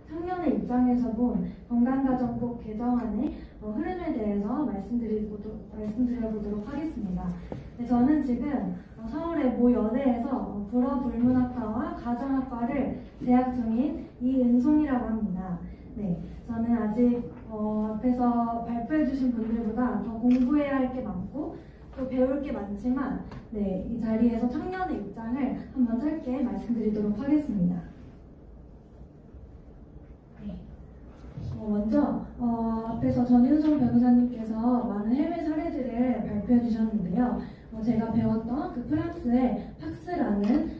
청년의 입장에서 본 건강가정법 개정안의 흐름에 대해서 말씀드려보도록 하겠습니다. 네, 저는 지금 서울의 모 여대에서 불어불문학과와 가정학과를 재학 중인 이은송이라고 합니다. 네, 저는 아직 앞에서 발표해주신 분들보다 더 공부해야 할 게 많고 또 배울 게 많지만 네, 이 자리에서 청년의 입장을 한번 짧게 말씀드리도록 하겠습니다. 네. 먼저 앞에서 전윤성 변호사님께서 많은 해외 사례들을 발표해 주셨는데요. 제가 배웠던 그 프랑스의 팍스라는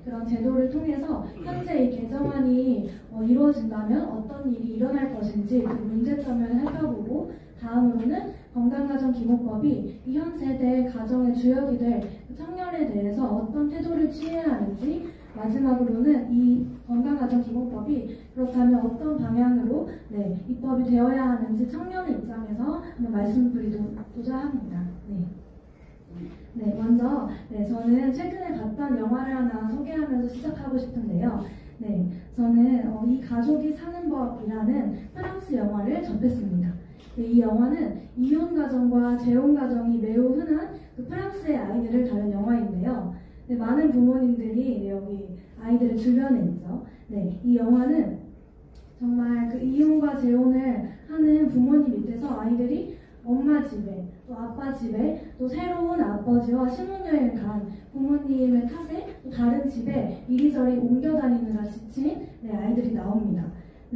그런 제도를 통해서 현재 이 개정안이 이루어진다면 어떤 일이 일어날 것인지 그 문제점을 살펴보고 다음으로는 건강가정기본법이 이 현 세대 가정의 주역이 될 청년에 대해서 어떤 태도를 취해야 하는지 마지막으로는 이 건강가정기본법이 그렇다면 어떤 방향으로 입법이 되어야 하는지 청년의 입장에서 한번 말씀드리고자 합니다. 네, 먼저 저는 최근에 봤던 영화를 하나 소개하면서 시작하고 싶은데요. 네, 저는 이 가족이 사는 법이라는 프랑스 영화를 접했습니다. 네, 이 영화는 이혼 가정과 재혼 가정이 매우 흔한 그 프랑스의 아이들을 다룬 영화인데요. 네, 많은 부모님들이 여기 아이들의 주변에 있죠. 네, 이 영화는 정말 그 이혼과 재혼을 하는 부모님 밑에서 아이들이 엄마 집에 또 아빠 집에 또 새로운 아버지와 신혼여행을 간 부모님의 탓에 또 다른 집에 이리저리 옮겨 다니느라 지친 아이들이 나옵니다.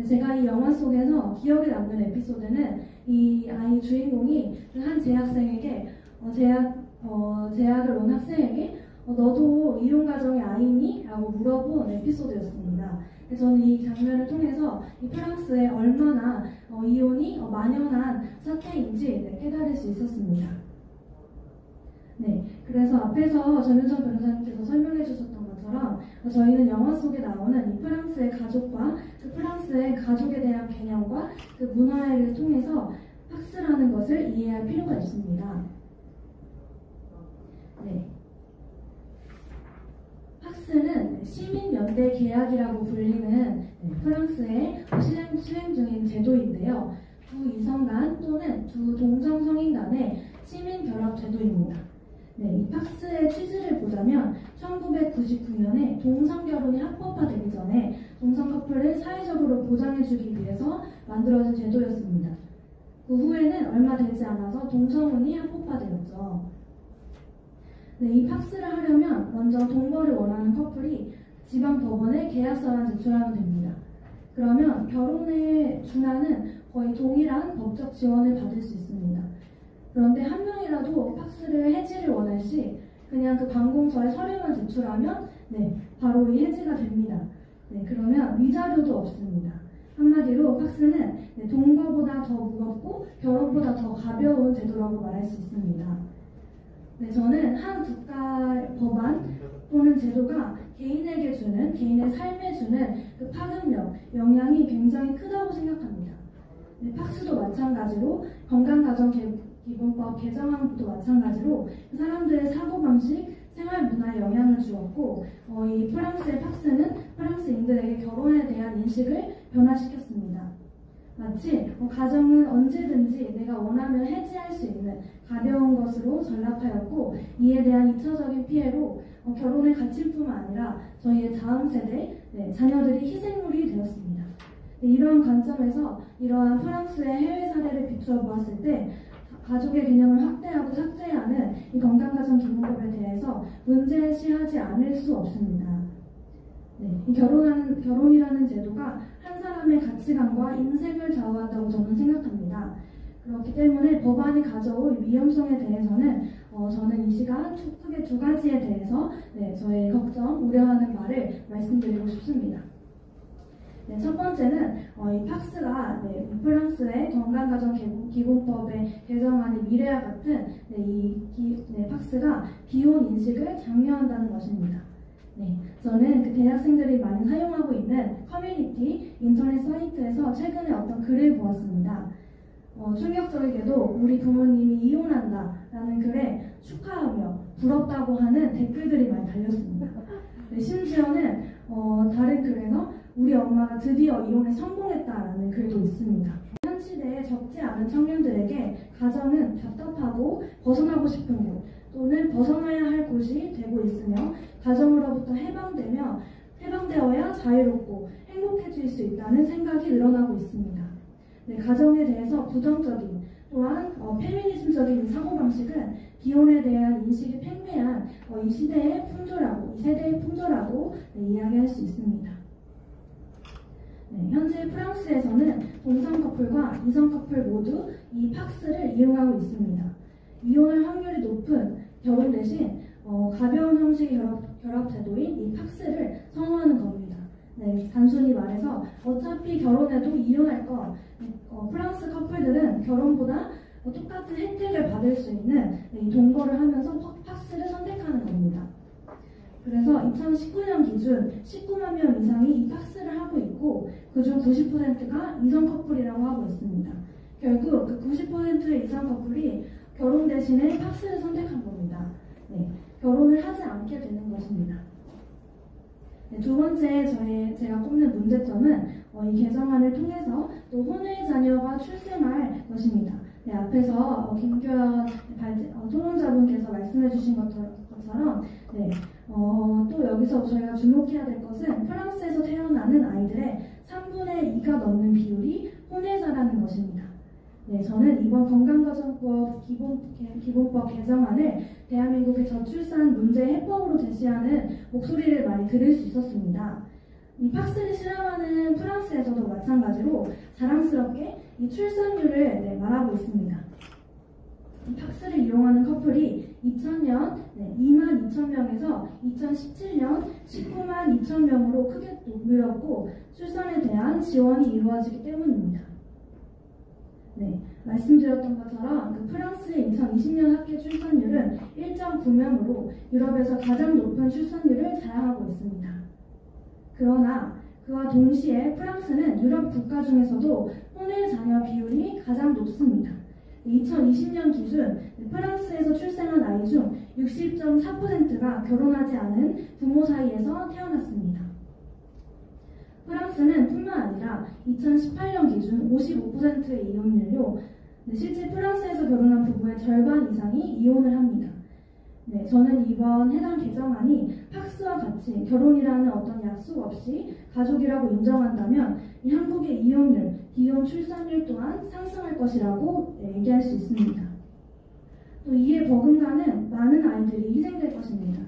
제가 이 영화 속에서 기억에 남는 에피소드는 이 아이 주인공이 한 재학생에게 재학을 온 학생에게 너도 이혼가정의 아이니? 라고 물어본 에피소드였습니다. 저는 이 장면을 통해서 이 프랑스에 얼마나 이혼이 만연한 사태인지 깨달을 수 있었습니다. 네, 그래서 앞에서 전윤정 변호사님께서 설명해 주셨던 것처럼 저희는 영화 속에 나오는 이 프랑스의 가족과 그 프랑스의 가족에 대한 개념과 그 문화를 통해서 팍스라는 것을 이해할 필요가 있습니다. 네. 팍스는 시민연대 계약이라고 불리는 프랑스의 수행 중인 제도인데요. 두 이성 간 또는 두 동성 성인 간의 시민결합 제도입니다. 네, 이 팍스의 취지를 보자면 1999년에 동성결혼이 합법화되기 전에 동성 커플을 사회적으로 보장해주기 위해서 만들어진 제도였습니다. 그 후에는 얼마 되지 않아서 동성혼이 합법화되었죠. 네, 이 팍스를 하려면 먼저 동거를 원하는 커플이 지방 법원에 계약서만 제출하면 됩니다. 그러면 결혼에 준하는 거의 동일한 법적 지원을 받을 수 있습니다. 그런데 한 명이라도 팍스를 해지를 원할 시 그냥 그 관공서에 서류만 제출하면 바로 이 해지가 됩니다. 그러면 위자료도 없습니다. 한마디로 팍스는 동거보다 더 무겁고 결혼보다 더 가벼운 제도라고 말할 수 있습니다. 저는 한 국가 법안 또는 제도가 개인의 삶에 주는 그 파급력, 영향이 굉장히 크다고 생각합니다. 팍스도 마찬가지로 건강가정기본법 개정안도 마찬가지로 사람들의 사고방식, 생활문화에 영향을 주었고 이 프랑스의 팍스는 프랑스인들에게 결혼에 대한 인식을 변화시켰습니다. 마치 가정은 언제든지 내가 원하면 해지할 수 있는 가벼운 것으로 전락하였고 이에 대한 2차적인 피해로 결혼의 가치뿐만 아니라 저희의 다음 세대, 자녀들이 희생물이 되었습니다. 이러한 관점에서 이러한 프랑스의 해외 사례를 비추어 보았을 때 가족의 개념을 확대하고 삭제하는 이 건강가정기본법에 대해서 문제시하지 않을 수 없습니다. 이 결혼이라는 제도가 한 사람의 가치관과 인생을 좌우한다고 저는 생각합니다. 그렇기 때문에 법안이 가져올 위험성에 대해서는 저는 이 시간 크게 두 가지에 대해서 저의 걱정, 우려하는 말을 말씀드리고 싶습니다. 첫 번째는 이 팍스가 프랑스의 건강가정기본법의 개정안의 미래와 같은 팍스가 비혼 인식을 장려한다는 것입니다. 저는 그 대학생들이 많이 사용하고 있는 커뮤니티 인터넷 사이트에서 최근에 어떤 글을 보았습니다. 충격적이게도 우리 부모님이 이혼한다 라는 글에 축하하며 부럽다고 하는 댓글들이 많이 달렸습니다. 심지어는 다른 글에서 우리 엄마가 드디어 이혼에 성공했다라는 글도 있습니다. 현 시대에 적지 않은 청년들에게 가정은 답답하고 벗어나고 싶은 곳 또는 벗어나야 할 곳이 되고 있으며 가정으로부터 해방되어야 자유롭고 행복해질 수 있다는 생각이 늘어나고 있습니다. 네, 가정에 대해서 부정적인 또한 페미니즘적인 사고방식은 비혼에 대한 인식이 팽배한 이 세대의 풍조라고 이야기할 수 있습니다. 네, 현재 프랑스에서는 동성 커플과 이성 커플 모두 이 팍스를 이용하고 있습니다. 이혼할 확률이 높은 결혼 대신 가벼운 형식의 결합 제도인 이 팍스를 선호하는 겁니다. 네, 단순히 말해서 어차피 결혼해도 이혼할 것, 프랑스 커플들은 결혼보다 똑같은 혜택을 받을 수 있는 이 동거를 하면서 팍스를 선택하는 겁니다. 그래서 2019년 기준 19만 명 이상이 이 팍스를 하고 있고 그중 90%가 이성 커플이라고 하고 있습니다. 결국 그 90%의 이성 커플이 결혼 대신에 팍스를 선택한 겁니다. 네, 결혼을 하지 않게 되는 것입니다. 네, 두 번째 제가 꼽는 문제점은 이 개정안을 통해서 또 혼외 자녀가 출생할 것입니다. 네, 앞에서 김규현 토론자분께서 말씀해 주신 것처럼 네, 또 여기서 저희가 주목해야 될 것은 프랑스에서 태어나는 아이들의 3분의 2가 넘는 비율이 혼외자라는 것입니다. 네, 저는 이번 건강가정법 기본법 개정안을 대한민국의 저출산 문제 해법으로 제시하는 목소리를 많이 들을 수 있었습니다. 이 팍스를 실험하는 프랑스에서도 마찬가지로 자랑스럽게 이 출산율을 말하고 있습니다. 이 팍스를 이용하는 커플이 2000년 2만 2천 명에서 2017년 19만 2천 명으로 크게 늘었고 출산에 대한 지원이 이루어지기 때문입니다. 네, 말씀드렸던 것처럼 그 프랑스의 2020년 합계 출산율은 1.9명으로 유럽에서 가장 높은 출산율을 자랑하고 있습니다. 그러나 그와 동시에 프랑스는 유럽 국가 중에서도 혼외 자녀 비율이 가장 높습니다. 2020년 기준 프랑스에서 출생한 아이 중 60.4%가 결혼하지 않은 부모 사이에서 태어났습니다. 프랑스는 뿐만 아니라 2018년 기준 55%의 이혼율로 실제 프랑스에서 결혼한 부부의 절반 이상이 이혼을 합니다. 네, 저는 이번 해당 개정안이 팍스와 같이 결혼이라는 어떤 약속 없이 가족이라고 인정한다면 이 한국의 이혼율, 비혼 출산율 또한 상승할 것이라고 얘기할 수 있습니다. 또 이에 버금가는 많은 아이들이 희생될 것입니다.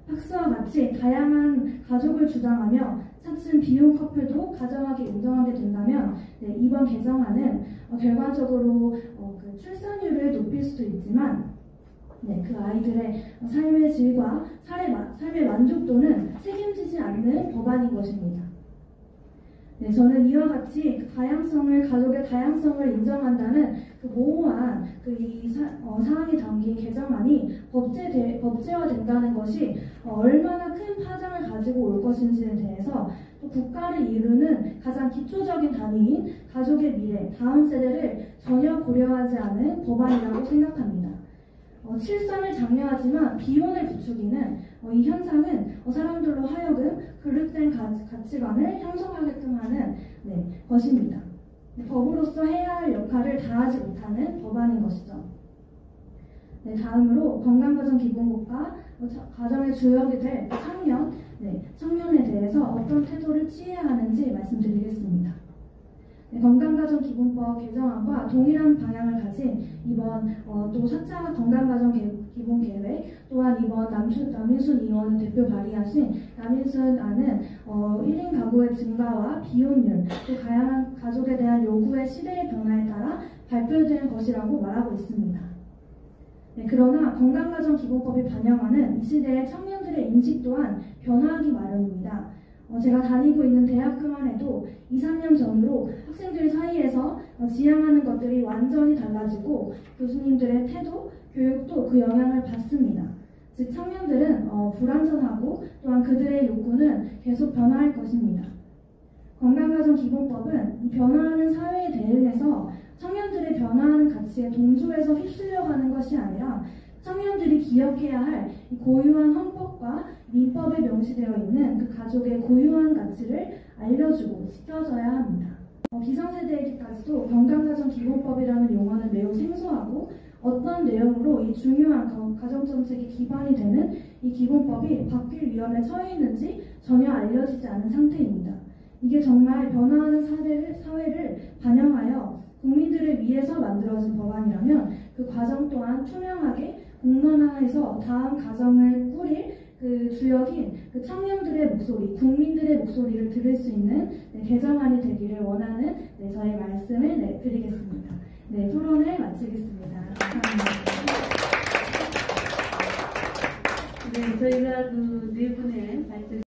팍스와 같이 다양한 가족을 주장하며 차츰 비혼 커플도 가정하게 인정하게 된다면 이번 개정안은 결과적으로 그 출산율을 높일 수도 있지만 그 아이들의 삶의 질과 삶의 만족도는 책임지지 않는 법안인 것입니다. 네, 저는 이와 같이 가족의 다양성을 인정한다는 그 모호한 사항이 담긴 개정안이 법제화된다는 것이 얼마나 큰 파장을 가지고 올 것인지에 대해서 또 국가를 이루는 가장 기초적인 단위인 가족의 미래, 다음 세대를 전혀 고려하지 않은 법안이라고 생각합니다. 출산을 장려하지만 비혼을 부추기는 이 현상은 사람들로 하여금 그릇된 가치관을 형성하게끔 하는 것입니다. 법으로서 해야 할 역할을 다하지 못하는 법안인 것이죠. 다음으로 건강가정기본법과 가정의 주역이 될 청년에 대해서 어떤 태도를 취해야 하는지 말씀드리겠습니다. 건강가정기본법 개정안과 동일한 방향을 가진 이번 또 4차 건강가정기본계획 또한 이번 남인순 의원이 대표 발의하신 남인순안은 1인 가구의 증가와 비혼율 또 다양한 가족에 대한 요구의 시대의 변화에 따라 발표된 것이라고 말하고 있습니다. 그러나 건강가정기본법이 반영하는 이 시대의 청년들의 인식 또한 변화하기 마련입니다. 제가 다니고 있는 대학교만 해도 2, 3년 전으로 학생들 사이에서 지향하는 것들이 완전히 달라지고 교수님들의 태도, 교육도 그 영향을 받습니다. 즉 청년들은 불완전하고 또한 그들의 욕구는 계속 변화할 것입니다. 건강가정기본법은 이 변화하는 사회에 대응해서 청년들의 변화하는 가치에 동조해서 휩쓸려가는 것이 아니라 청년들이 기억해야 할 고유한 헌법과 민법에 명시되어 있는 그 가족의 고유한 가치를 알려주고 지켜줘야 합니다. 기성세대에게까지도 건강가정기본법이라는 용어는 매우 생소하고 어떤 내용으로 이 중요한 가정정책의 기반이 되는 이 기본법이 바뀔 위험에 처해 있는지 전혀 알려지지 않은 상태입니다. 이게 정말 변화하는 사회를 반영하여 국민들을 위해서 만들어진 법안이라면 그 과정 또한 투명하게 공론화해서 다음 가정을 꾸릴 그 주역인 그 청년들의 목소리, 국민들의 목소리를 들을 수 있는 개정안이 되기를 원합니다.